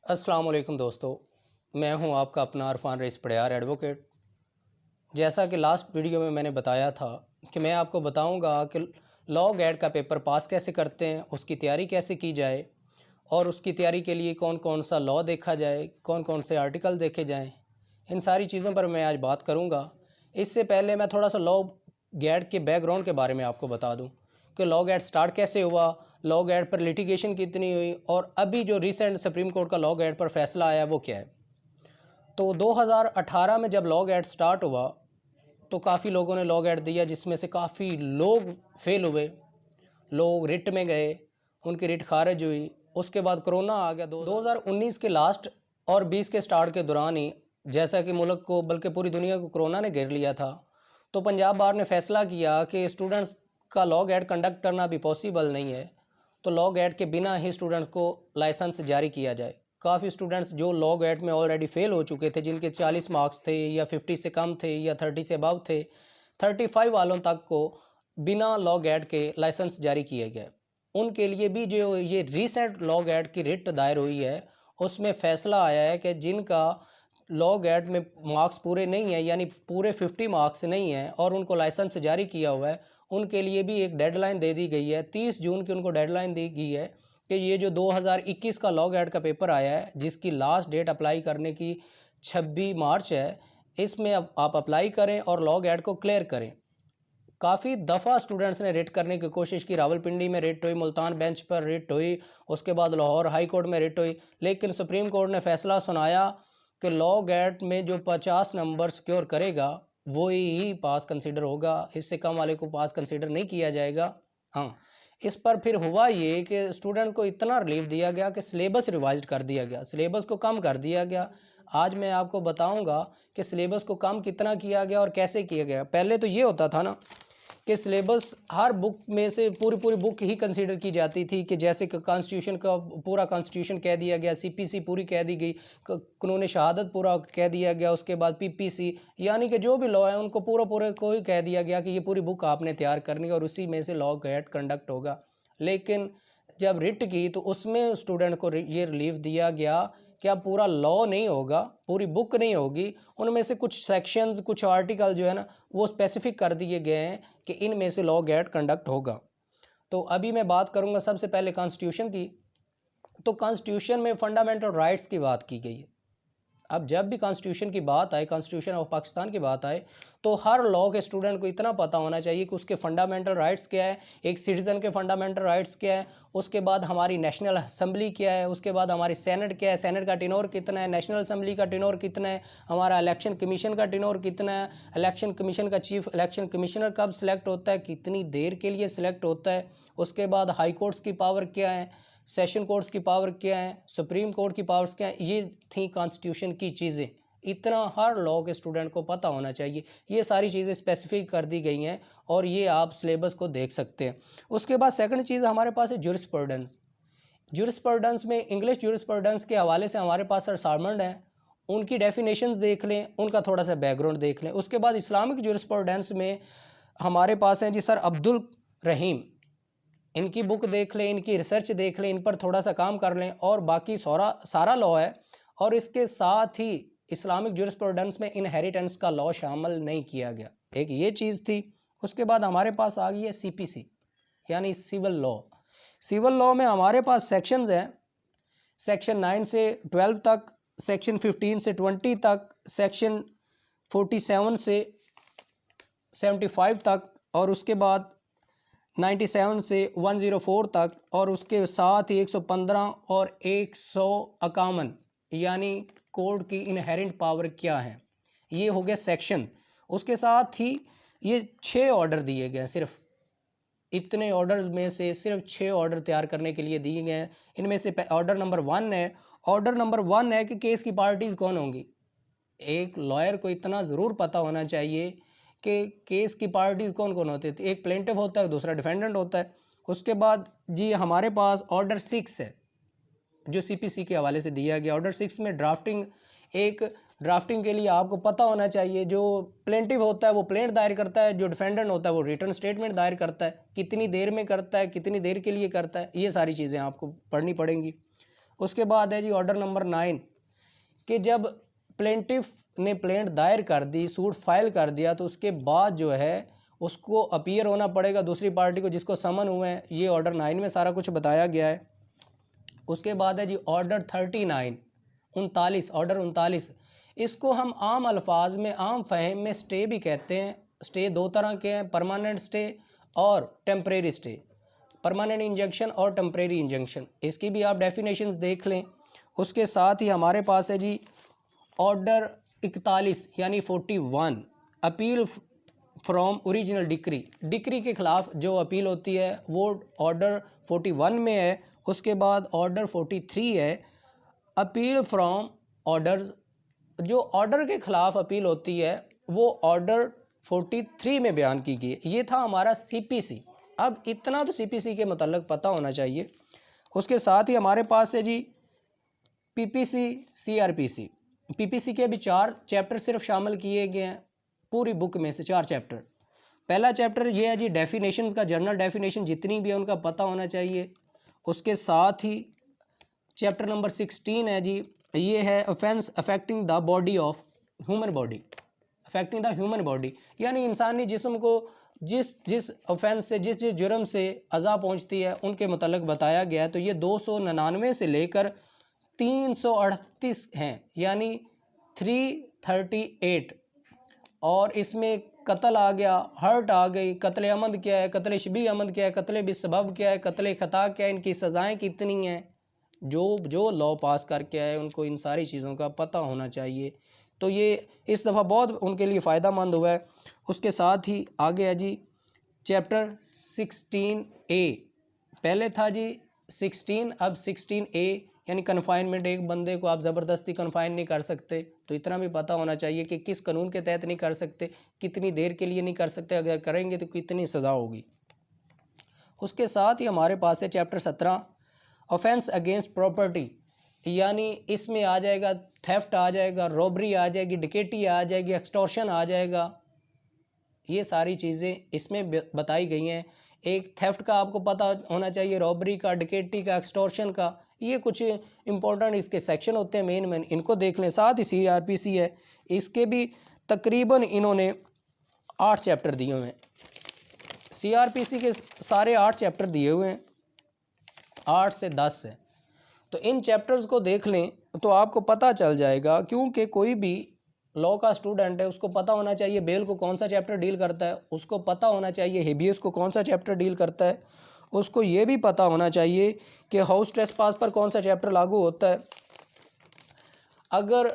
अस्सलाम वालेकुम दोस्तों, मैं हूं आपका अपना अरफान रईस पड़यार एडवोकेट। जैसा कि लास्ट वीडियो में मैंने बताया था कि मैं आपको बताऊंगा कि लॉ गैट का पेपर पास कैसे करते हैं, उसकी तैयारी कैसे की जाए और उसकी तैयारी के लिए कौन कौन सा लॉ देखा जाए, कौन कौन से आर्टिकल देखे जाएं। इन सारी चीज़ों पर मैं आज बात करूंगा। इससे पहले मैं थोड़ा सा लॉ गैट के बैकग्राउंड के बारे में आपको बता दूं कि लॉ गैट स्टार्ट कैसे हुआ, लॉ गैट पर लिटिगेशन कितनी हुई और अभी जो रिसेंट सुप्रीम कोर्ट का लॉ गैट पर फैसला आया वो क्या है। तो 2018 में जब लॉ गैट स्टार्ट हुआ तो काफ़ी लोगों ने लॉ गैट दिया, जिसमें से काफ़ी लोग फेल हुए, लोग रिट में गए, उनकी रिट खारिज हुई। उसके बाद कोरोना आ गया। 2019 के लास्ट और 20 के स्टार्ट के दौरान ही, जैसा कि मुल्क को बल्कि पूरी दुनिया को कोरोना ने घेर लिया था, तो पंजाब बार ने फैसला किया कि स्टूडेंट्स का लॉ गैट कंडक्ट करना भी पॉसिबल नहीं है, तो लॉ गैट के बिना ही स्टूडेंट्स को लाइसेंस जारी किया जाए। काफ़ी स्टूडेंट्स जो लॉ गैट में ऑलरेडी फेल हो चुके थे, जिनके 40 मार्क्स थे या 50 से कम थे या 30 से अबव थे, 35 वालों तक को बिना लॉ गैट के लाइसेंस जारी किए गए। उनके लिए भी जो ये रीसेंट लॉ गैट की रिट दायर हुई है, उसमें फ़ैसला आया है कि जिनका लॉ गैट में मार्क्स पूरे नहीं है, यानी पूरे 50 मार्क्स नहीं हैं और उनको लाइसेंस जारी किया हुआ है, उनके लिए भी एक डेडलाइन दे दी गई है। 30 जून की उनको डेडलाइन दी गई है कि ये जो 2021 का लॉ गैट का पेपर आया है, जिसकी लास्ट डेट अप्लाई करने की 26 मार्च है, इसमें अब आप अप्लाई करें और लॉ गैट को क्लियर करें। काफ़ी दफ़ा स्टूडेंट्स ने रिट करने की कोशिश की। रावलपिंडी में रिट हुई, मुल्तान बेंच पर रिट हुई, उसके बाद लाहौर हाई कोर्ट में रिट हुई, लेकिन सुप्रीम कोर्ट ने फैसला सुनाया कि लॉ गैट में जो 50 नंबर सिक्योर करेगा वो ही पास कंसीडर होगा, इससे कम वाले को पास कंसीडर नहीं किया जाएगा। हाँ, इस पर फिर हुआ ये कि स्टूडेंट को इतना रिलीफ दिया गया कि सिलेबस रिवाइज कर दिया गया, सिलेबस को कम कर दिया गया। आज मैं आपको बताऊंगा कि सिलेबस को कम कितना किया गया और कैसे किया गया। पहले तो ये होता था ना कि सिलेबस हर बुक में से पूरी पूरी बुक ही कंसीडर की जाती थी, कि जैसे कि कॉन्स्टिट्यूशन का पूरा कॉन्स्टिट्यूशन कह दिया गया, सीपीसी पूरी कह दी गई, कानून शहादत पूरा कह दिया गया, उसके बाद पीपीसी, यानी कि जो भी लॉ है उनको पूरा पूरे को ही कह दिया गया कि ये पूरी बुक आपने तैयार करनी है और उसी में से लॉ गैट कंडक्ट होगा। लेकिन जब रिट की तो उसमें स्टूडेंट को ये रिलीफ दिया गया कि अब पूरा लॉ नहीं होगा, पूरी बुक नहीं होगी, उनमें से कुछ सेक्शंस, कुछ आर्टिकल जो है ना वो स्पेसिफिक कर दिए गए हैं कि इनमें से लॉ गैट कंडक्ट होगा। तो अभी मैं बात करूंगा सबसे पहले कॉन्स्टिट्यूशन की। तो कॉन्स्टिट्यूशन में फंडामेंटल राइट्स की बात की गई है। अब जब भी कॉन्स्टिट्यूशन की बात आए, कॉन्स्टिट्यूशन ऑफ पाकिस्तान की बात आए, तो हर लॉ के स्टूडेंट को इतना पता होना चाहिए कि उसके फंडामेंटल राइट्स क्या है, एक सिटीज़न के फंडामेंटल राइट्स क्या है, उसके बाद हमारी नेशनल असम्बली क्या है, उसके बाद हमारी सेनेट क्या है, सेनेट का टिनोर कितना है, नेशनल असम्बली का टिनोर कितना है, हमारा इलेक्शन कमीशन का टिनोर कितना है, इलेक्शन कमीशन का चीफ इलेक्शन कमिश्नर कब सिलेक्ट होता है, कितनी देर के लिए सिलेक्ट होता है, उसके बाद हाई कोर्ट्स की पावर क्या है, सेशन कोर्ट्स की पावर क्या है, सुप्रीम कोर्ट की पावर्स क्या है। ये थी कॉन्स्टिट्यूशन की चीज़ें। इतना हर लॉ के स्टूडेंट को पता होना चाहिए। ये सारी चीज़ें स्पेसिफिक कर दी गई हैं और ये आप सिलेबस को देख सकते हैं। उसके बाद सेकंड चीज़ हमारे पास है ज्यूरिस्प्रूडेंस। ज्यूरिस्प्रूडेंस में इंग्लिश ज्यूरिस्प्रूडेंस के हवाले से हमारे पास सर सालमंड है, उनकी डेफिनेशंस देख लें, उनका थोड़ा सा बैकग्राउंड देख लें। उसके बाद इस्लामिक ज्यूरिस्प्रूडेंस में हमारे पास हैं जी सर अब्दुल रहीम, इनकी बुक देख लें, इनकी रिसर्च देख लें, इन पर थोड़ा सा काम कर लें और बाकी सारा लॉ है। और इसके साथ ही इस्लामिक ज्यूरिस्प्रूडेंस में इनहेरिटेंस का लॉ शामिल नहीं किया गया, एक ये चीज़ थी। उसके बाद हमारे पास आ गई है सीपीसी, यानी सिविल लॉ। सिविल लॉ में हमारे पास सेक्शंस हैं, सेक्शन 9 से 12 तक, सेक्शन 15 से 20 तक, सेक्शन 47 से 75 तक, और उसके बाद 97 से 104 तक, और उसके साथ ही 115 और 151, यानी कोड की इनहेरेंट पावर क्या है, ये हो गया सेक्शन। उसके साथ ही ये 6 ऑर्डर दिए गए हैं, सिर्फ इतने ऑर्डर्स में से सिर्फ 6 ऑर्डर तैयार करने के लिए दिए गए हैं। इनमें से ऑर्डर नंबर 1 है, ऑर्डर नंबर 1 है कि केस की पार्टीज़ कौन होंगी। एक लॉयर को इतना ज़रूर पता होना चाहिए कि केस की पार्टीज़ कौन कौन होते थे। एक प्लेंटिफ होता है, दूसरा डिफेंडेंट होता है। उसके बाद जी हमारे पास ऑर्डर 6 है जो सीपीसी के हवाले से दिया गया। ऑर्डर 6 में ड्राफ्टिंग, एक ड्राफ्टिंग के लिए आपको पता होना चाहिए, जो प्लेंटिव होता है वो प्लेंट दायर करता है, जो डिफेंडेंट होता है वो रिटर्न स्टेटमेंट दायर करता है, कितनी देर में करता है, कितनी देर के लिए करता है, ये सारी चीज़ें आपको पढ़नी पड़ेंगी। उसके बाद है जी ऑर्डर नंबर 9 कि जब प्लेंटिफ ने प्लेंट दायर कर दी, सूट फाइल कर दिया, तो उसके बाद जो है उसको अपीयर होना पड़ेगा दूसरी पार्टी को जिसको समन हुए हैं। ये ऑर्डर 9 में सारा कुछ बताया गया है। उसके बाद है जी ऑर्डर 39 39 ऑर्डर 39, इसको हम आम अल्फाज में आम फहम में स्टे भी कहते हैं। स्टे दो तरह के हैं, परमानेंट स्टे और टेम्परेरी स्टे, परमानेंट इंजंक्शन और टेम्परेरी इंजंक्शन। इसकी भी आप डेफिनेशंस देख लें। उसके साथ ही हमारे पास है जी ऑर्डर 41 यानी 41, appeal from original decree, decree के ख़िलाफ़ जो अपील होती है वो ऑर्डर 41 में है। उसके बाद ऑर्डर 43 है, अपील फ्रॉम ऑर्डर, जो ऑर्डर के ख़िलाफ़ अपील होती है वो ऑर्डर 43 में बयान की गई है। ये था हमारा सीपीसी। अब इतना तो सीपीसी के मतलब पता होना चाहिए। उसके साथ ही हमारे पास है जी पीपीसी, सीआरपीसी। पीपीसी के भी 4 चैप्टर सिर्फ शामिल किए गए हैं पूरी बुक में से, 4 चैप्टर। पहला चैप्टर ये है जी डेफिनेशंस का, जनरल डेफिनेशन जितनी भी है उनका पता होना चाहिए। उसके साथ ही चैप्टर नंबर 16 है जी, ये है offence affecting the body of human body, affecting the human body, यानी इंसानी जिस्म को जिस ऑफेंस से, जिस जुर्म से अज़ा पहुंचती है उनके मतलब बताया गया है। तो ये 299 से लेकर 338 हैं, यानी 338। और इसमें कत्ल आ गया, हर्ट आ गई, कत्ल अमद क्या है, कत्ल शबी अमद क्या है, कत्ल बिसबब क्या है, कत्ल खता क्या है, इनकी सज़ाएं कितनी हैं। जो लॉ पास करके आए उनको इन सारी चीज़ों का पता होना चाहिए। तो ये इस दफ़ा बहुत उनके लिए फ़ायदा मंद हुआ है। उसके साथ ही आगे है जी चैप्टर 16A, पहले था जी 16, अब 16A यानी कन्फाइनमेंट। एक बंदे को आप ज़बरदस्ती कन्फाइन नहीं कर सकते, तो इतना भी पता होना चाहिए कि किस कानून के तहत नहीं कर सकते, कितनी देर के लिए नहीं कर सकते, अगर करेंगे तो कितनी सज़ा होगी। उसके साथ ही हमारे पास है चैप्टर 17 ऑफेंस अगेंस्ट प्रॉपर्टी, यानी इसमें आ जाएगा थेफ्ट आ जाएगा, रॉबरी आ जाएगी, डिकेटी आ जाएगी, एक्सटॉर्शन आ जाएगा। ये सारी चीज़ें इसमें बताई गई हैं। एक थेफ्ट का आपको पता होना चाहिए, रॉबरी का, डिकेटी का, एक्सटॉर्शन का, ये कुछ इंपॉर्टेंट इसके सेक्शन होते हैं मेन, इनको देख लें। साथ ही सीआरपीसी है, इसके भी तकरीबन इन्होंने 8 चैप्टर दिए हुए हैं। सीआरपीसी के सारे 8 चैप्टर दिए हुए हैं, 8 से 10 है। तो इन चैप्टर्स को देख लें तो आपको पता चल जाएगा, क्योंकि कोई भी लॉ का स्टूडेंट है उसको पता होना चाहिए बेल को कौन सा चैप्टर डील करता है, उसको पता होना चाहिए हेबियस को कौन सा चैप्टर डील करता है, उसको ये भी पता होना चाहिए कि हाउस ट्रेसपास पर कौन सा चैप्टर लागू होता है। अगर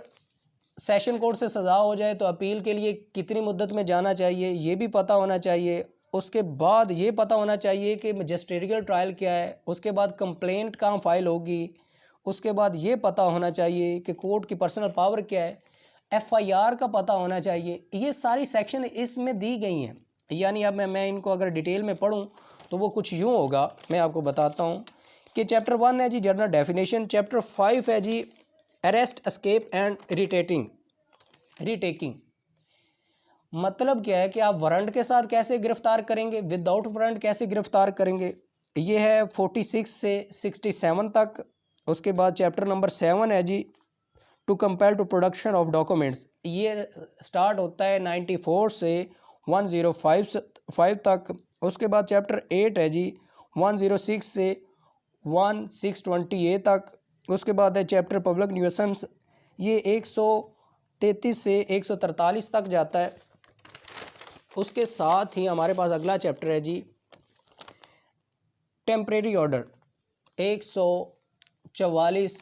सेशन कोर्ट से सज़ा हो जाए तो अपील के लिए कितनी मुद्दत में जाना चाहिए, ये भी पता होना चाहिए। उसके बाद ये पता होना चाहिए कि मजिस्ट्रेटियल ट्रायल क्या है, उसके बाद कंप्लेंट कहाँ फाइल होगी, उसके बाद ये पता होना चाहिए कि कोर्ट की पर्सनल पावर क्या है, एफआईआर का पता होना चाहिए। ये सारी सेक्शन इसमें दी गई हैं। यानी अब मैं इनको अगर डिटेल में पढ़ूं तो वो कुछ यूँ होगा, मैं आपको बताता हूँ कि चैप्टर 1 है जी जनरल डेफिनेशन, चैप्टर 5 है जी अरेस्ट, एस्केप एंड रीटेकिंग। मतलब क्या है कि आप वारंट के साथ कैसे गिरफ्तार करेंगे, विदाउट वारंट कैसे गिरफ्तार करेंगे। ये है 46 से 67 तक। उसके बाद चैप्टर नंबर 7 है जी to compel to production of documents, ये स्टार्ट होता है 94 से 105 तक। उसके बाद चैप्टर 8 है जी 106 से 1620A तक। उसके बाद है चैप्टर पब्लिक न्यूसेंस, ये 133 से 143 तक जाता है। उसके साथ ही हमारे पास अगला चैप्टर है जी टेम्परेरी ऑर्डर 144,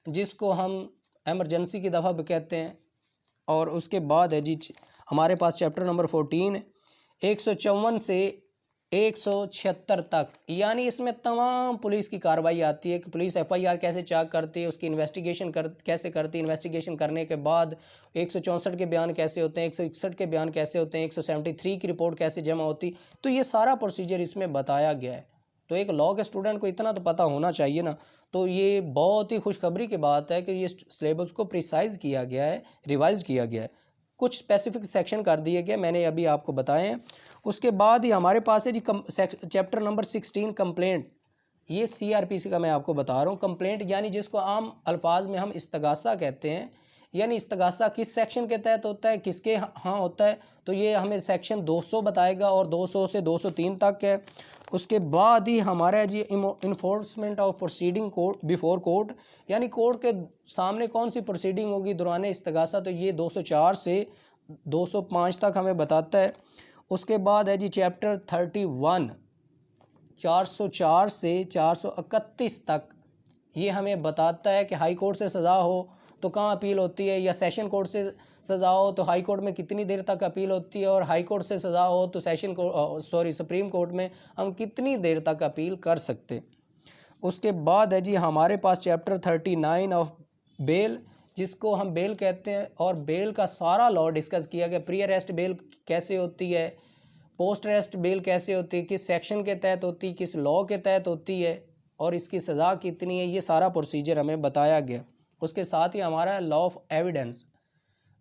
जिसको हम एमरजेंसी की दफ़ा भी कहते हैं। और उसके बाद है जी हमारे पास चैप्टर नंबर 14 154 से 176 तक, यानी इसमें तमाम पुलिस की कार्रवाई आती है कि पुलिस एफआईआर कैसे चेक करती है, उसकी इन्वेस्टिगेशन कैसे करती है, इन्वेस्टिगेशन करने के बाद 164 के बयान कैसे होते हैं, 161 के बयान कैसे होते हैं, 173 की रिपोर्ट कैसे जमा होती। तो ये सारा प्रोसीजर इसमें बताया गया है। तो एक लॉ के स्टूडेंट को इतना तो पता होना चाहिए ना। तो ये बहुत ही खुशखबरी की बात है कि ये सिलेबस को प्रिसाइज़ किया गया है, रिवाइज किया गया है, कुछ स्पेसिफिक सेक्शन कर दिए गए, मैंने अभी आपको बताए हैं। उसके बाद ही हमारे पास है जी चैप्टर नंबर 16 कंप्लेंट, ये सीआरपीसी का मैं आपको बता रहा हूँ। कंप्लेंट यानी जिसको आम अल्फाज में हम इस्तगासा कहते हैं, यानी इस्तगासा किस सेक्शन के तहत होता है, किसके हाँ होता है, तो ये हमें सेक्शन 200 बताएगा और 200 से 203 तक है। उसके बाद ही हमारा जी enforcement of proceeding court before court, यानी कोर्ट के सामने कौन सी प्रोसीडिंग होगी दौरान इस्तगासा, तो ये 204 से 205 तक हमें बताता है। उसके बाद है जी चैप्टर 31 404 से 431 तक, ये हमें बताता है कि हाई कोर्ट से सज़ा हो तो कहाँ अपील होती है, या सेशन कोर्ट से सज़ा हो तो हाई कोर्ट में कितनी देर तक अपील होती है, और हाई कोर्ट से सज़ा हो तो सुप्रीम कोर्ट में हम कितनी देर तक अपील कर सकते। उसके बाद है जी हमारे पास चैप्टर 39 ऑफ बेल, जिसको हम बेल कहते हैं, और बेल का सारा लॉ डिस्कस किया गया। प्री अरेस्ट बेल कैसे होती है, पोस्ट अरेस्ट बेल कैसे होती है, किस सेक्शन के तहत होती है, किस लॉ के तहत होती है, और इसकी सज़ा कितनी है, ये सारा प्रोसीजर हमें बताया गया। उसके साथ ही हमारा law of evidence,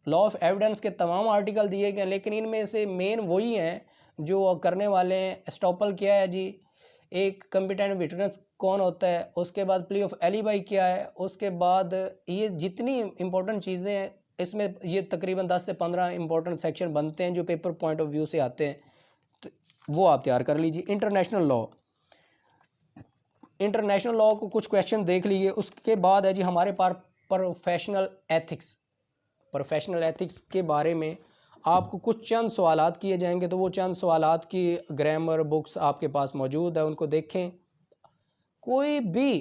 law of evidence के तमाम आर्टिकल दिए गए, लेकिन इनमें से मेन वही हैं जो करने वाले हैं। एस्टॉपल क्या है जी, एक कॉम्पिटेंट विटनेस कौन होता है, उसके बाद प्ली ऑफ एलिबाई क्या है, उसके बाद ये जितनी इंपॉर्टेंट चीज़ें हैं, इसमें ये तकरीबन 10 से 15 इंपॉर्टेंट सेक्शन बनते हैं जो पेपर पॉइंट ऑफ व्यू से आते हैं, तो वो आप तैयार कर लीजिए। इंटरनेशनल लॉ, इंटरनेशनल लॉ को कुछ क्वेश्चन देख लीजिए। उसके बाद है जी हमारे पास प्रोफेशनल एथिक्स, प्रोफेशनल एथिक्स के बारे में आपको कुछ चंद सवालात किए जाएंगे, तो वो चंद सवालात की ग्रामर बुक्स आपके पास मौजूद है, उनको देखें। कोई भी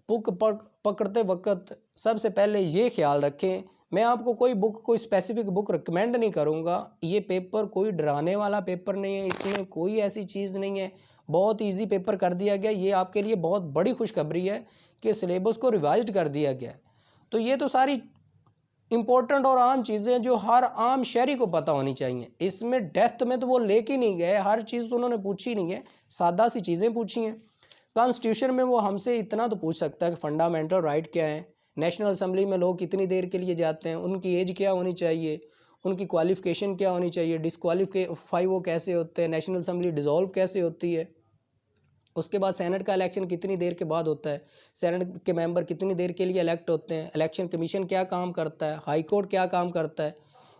बुक पकड़ते वक्त सबसे पहले ये ख्याल रखें, मैं आपको कोई बुक, कोई स्पेसिफिक बुक रिकमेंड नहीं करूँगा। ये पेपर कोई डराने वाला पेपर नहीं है, इसमें कोई ऐसी चीज़ नहीं है, बहुत इजी पेपर कर दिया गया। ये आपके लिए बहुत बड़ी खुशखबरी है कि सिलेबस को रिवाइज्ड कर दिया गया है। तो ये तो सारी इम्पोर्टेंट और आम चीज़ें जो हर आम शहरी को पता होनी चाहिए। इसमें डेप्थ में तो वो लेके नहीं गए, हर चीज़ तो उन्होंने पूछी नहीं है, सादा सी चीज़ें पूछी हैं। कॉन्स्टिट्यूशन में वो हमसे इतना तो पूछ सकता है कि फंडामेंटल राइट क्या है, नेशनल असम्बली में लोग कितनी देर के लिए जाते हैं, उनकी एज क्या होनी चाहिए, उनकी क्वालिफ़िकेशन क्या होनी चाहिए, डिसक्वालीफाई वो कैसे होते हैं, नेशनल असम्बली डिज़ोल्व कैसे होती है। उसके बाद सेनेट का इलेक्शन कितनी देर के बाद होता है, सेनेट के मेंबर कितनी देर के लिए इलेक्ट होते हैं, इलेक्शन कमीशन क्या काम करता है, हाई कोर्ट क्या काम करता है,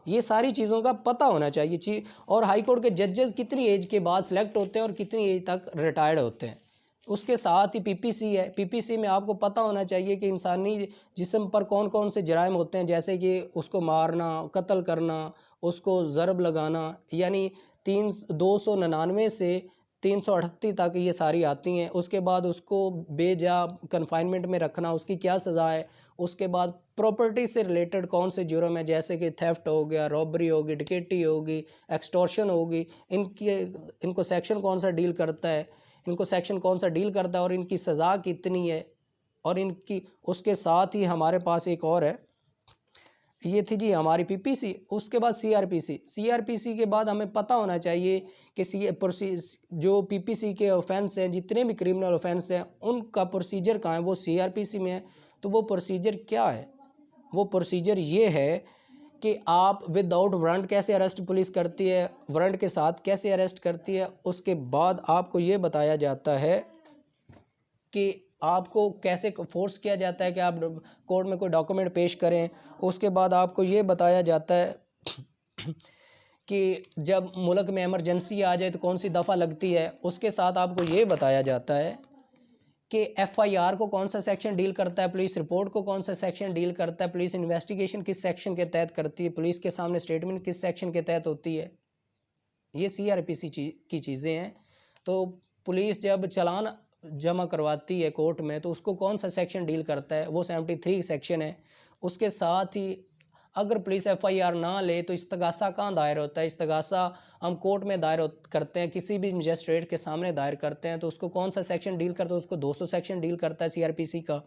ये सारी चीज़ों का पता होना चाहिए। और हाई कोर्ट के जजेस कितनी एज के बाद सिलेक्ट होते हैं और कितनी एज तक रिटायर्ड होते हैं। उसके साथ ही पीपीसी है, पीपीसी में आपको पता होना चाहिए कि इंसानी जिस्म पर कौन कौन से जराइम होते हैं, जैसे कि उसको मारना, कत्ल करना, उसको ज़रब लगाना, यानी 299 से 338 तक ये सारी आती हैं। उसके बाद उसको बेजा कन्फाइनमेंट में रखना, उसकी क्या सज़ा है। उसके बाद प्रॉपर्टी से रिलेटेड कौन से जुर्म है, जैसे कि थेफ्ट हो गया, रॉबरी होगी, डकैती होगी, एक्सटॉर्शन होगी, इनको सेक्शन कौन सा डील करता है, इनको सेक्शन कौन सा डील करता है और इनकी सज़ा कितनी है, और इनकी। उसके साथ ही हमारे पास एक और है, ये थी जी हमारी पीपीसी। उसके बाद सीआरपीसी, सीआरपीसी के बाद हमें पता होना चाहिए कि जो पीपीसी के ऑफेंस हैं, जितने भी क्रिमिनल ऑफेंस हैं, उनका प्रोसीजर कहाँ है, वो सीआरपीसी में है। तो वो प्रोसीजर क्या है, वो प्रोसीजर ये है कि आप विदाउट वारंट कैसे अरेस्ट पुलिस करती है, वारंट के साथ कैसे अरेस्ट करती है। उसके बाद आपको ये बताया जाता है कि आपको कैसे फोर्स किया जाता है कि आप कोर्ट में कोई डॉक्यूमेंट पेश करें। उसके बाद आपको ये बताया जाता है कि जब मुल्क में इमरजेंसी आ जाए तो कौन सी दफ़ा लगती है। उसके साथ आपको ये बताया जाता है कि एफआईआर को कौन सा सेक्शन डील करता है, पुलिस रिपोर्ट को कौन सा सेक्शन डील करता है, पुलिस इन्वेस्टिगेशन किस सेक्शन के तहत करती है, पुलिस के सामने स्टेटमेंट किस सेक्शन के तहत होती है। ये सीआरपीसी की चीज़ें हैं। तो पुलिस जब चालान जमा करवाती है कोर्ट में तो उसको कौन सा सेक्शन डील करता है, वो 73 सेक्शन है। उसके साथ ही अगर पुलिस एफआईआर ना ले तो इस्तगासा कहाँ दायर होता है, इस्तगासा हम कोर्ट में दायर करते हैं, किसी भी मजिस्ट्रेट के सामने दायर करते हैं, तो उसको कौन सा सेक्शन डील करता है, उसको 200 सेक्शन डील करता है सीआरपीसी का।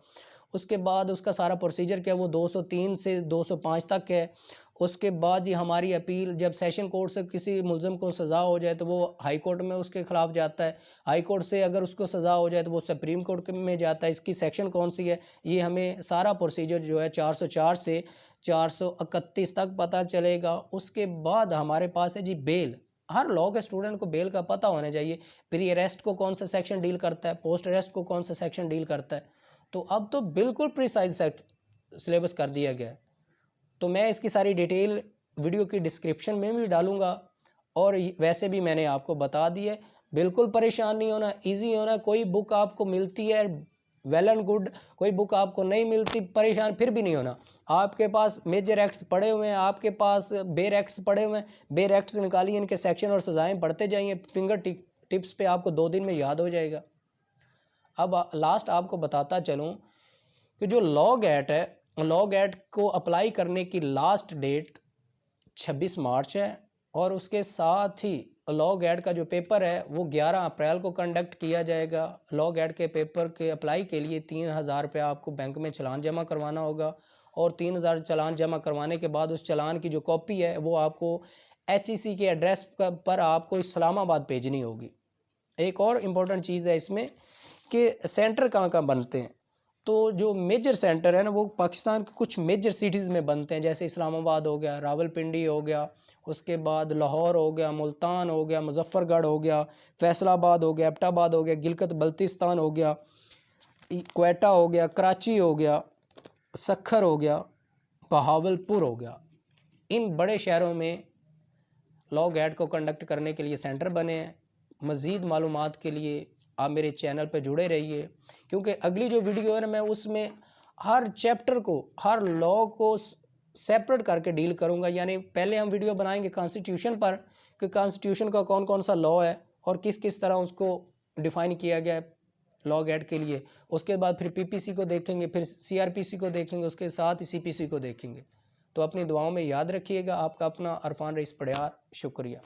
उसके बाद उसका सारा प्रोसीजर क्या है, वो 203 से 205 तक है। उसके बाद ही हमारी अपील, जब सेशन कोर्ट से किसी मुलज़िम को सज़ा हो जाए तो वो हाई कोर्ट में उसके ख़िलाफ़ जाता है, हाई कोर्ट से अगर उसको सज़ा हो जाए तो वो सुप्रीम कोर्ट में जाता है। इसकी सेक्शन कौन सी है, ये हमें सारा प्रोसीजर जो है 404 से 431 तक पता चलेगा। उसके बाद हमारे पास है जी बेल। हर लॉ के स्टूडेंट को बेल का पता होना चाहिए। प्री अरेस्ट को कौन सा सेक्शन डील करता है, पोस्ट अरेस्ट को कौन सा सेक्शन डील करता है। तो अब तो बिल्कुल प्रिसाइज सिलेबस कर दिया गया है। तो मैं इसकी सारी डिटेल वीडियो की डिस्क्रिप्शन में भी डालूंगा, और वैसे भी मैंने आपको बता दिया। बिल्कुल परेशान नहीं होना, इजी होना। कोई बुक आपको मिलती है वेल एंड गुड, कोई बुक आपको नहीं मिलती परेशान फिर भी नहीं होना। आपके पास मेजर एक्ट्स पड़े हुए हैं, आपके पास बेर एक्ट्स पड़े हुए हैं, बेर एक्ट्स निकालिए, इनके सेक्शन और सजाएं पढ़ते जाइए, फिंगर टिप्स पे आपको 2 दिन में याद हो जाएगा। अब लास्ट आपको बताता चलूँ कि जो लॉ गेट है, लॉ गेट को अप्लाई करने की लास्ट डेट 26 मार्च है, और उसके साथ ही लॉ गेट का जो पेपर है वो 11 अप्रैल को कंडक्ट किया जाएगा। लॉ गेट के पेपर के अप्लाई के लिए 3000 रुपये आपको बैंक में चालान जमा करवाना होगा, और 3000 चालान जमा करवाने के बाद उस चालान की जो कॉपी है वो आपको HEC के एड्रेस पर आपको इस्लामाबाद भेजनी होगी। एक और इम्पोर्टेंट चीज़ है इसमें कि सेंटर कहाँ कहाँ बनते हैं। तो जो मेजर सेंटर है ना वो पाकिस्तान के कुछ मेजर सिटीज़ में बनते हैं, जैसे इस्लामाबाद हो गया, रावलपिंडी हो गया, उसके बाद लाहौर हो गया, मुल्तान हो गया, मुजफ्फरगढ़ हो गया, फैसलाबाद हो गया, एबटाबाद हो गया, गिलगित बल्तिस्तान हो गया, क्वेटा हो गया, कराची हो गया, सक्खर हो गया, बहावलपुर हो गया। इन बड़े शहरों में लॉ गेट को कंडक्ट करने के लिए सेंटर बने हैं। मज़ीद मालूमात के लिए आप मेरे चैनल पर जुड़े रहिए, क्योंकि अगली जो वीडियो है ना मैं उसमें हर चैप्टर को, हर लॉ को सेपरेट करके डील करूंगा। यानी पहले हम वीडियो बनाएंगे कॉन्स्टिट्यूशन पर कि कॉन्स्टिट्यूशन का कौन कौन सा लॉ है और किस किस तरह उसको डिफ़ाइन किया गया है लॉ गेट के लिए। उसके बाद फिर PPC को देखेंगे, फिर CRPC को देखेंगे, उसके साथ ही CPC को देखेंगे। तो अपनी दुआओं में याद रखिएगा। आपका अपना अरफान रईस पडियार, शुक्रिया।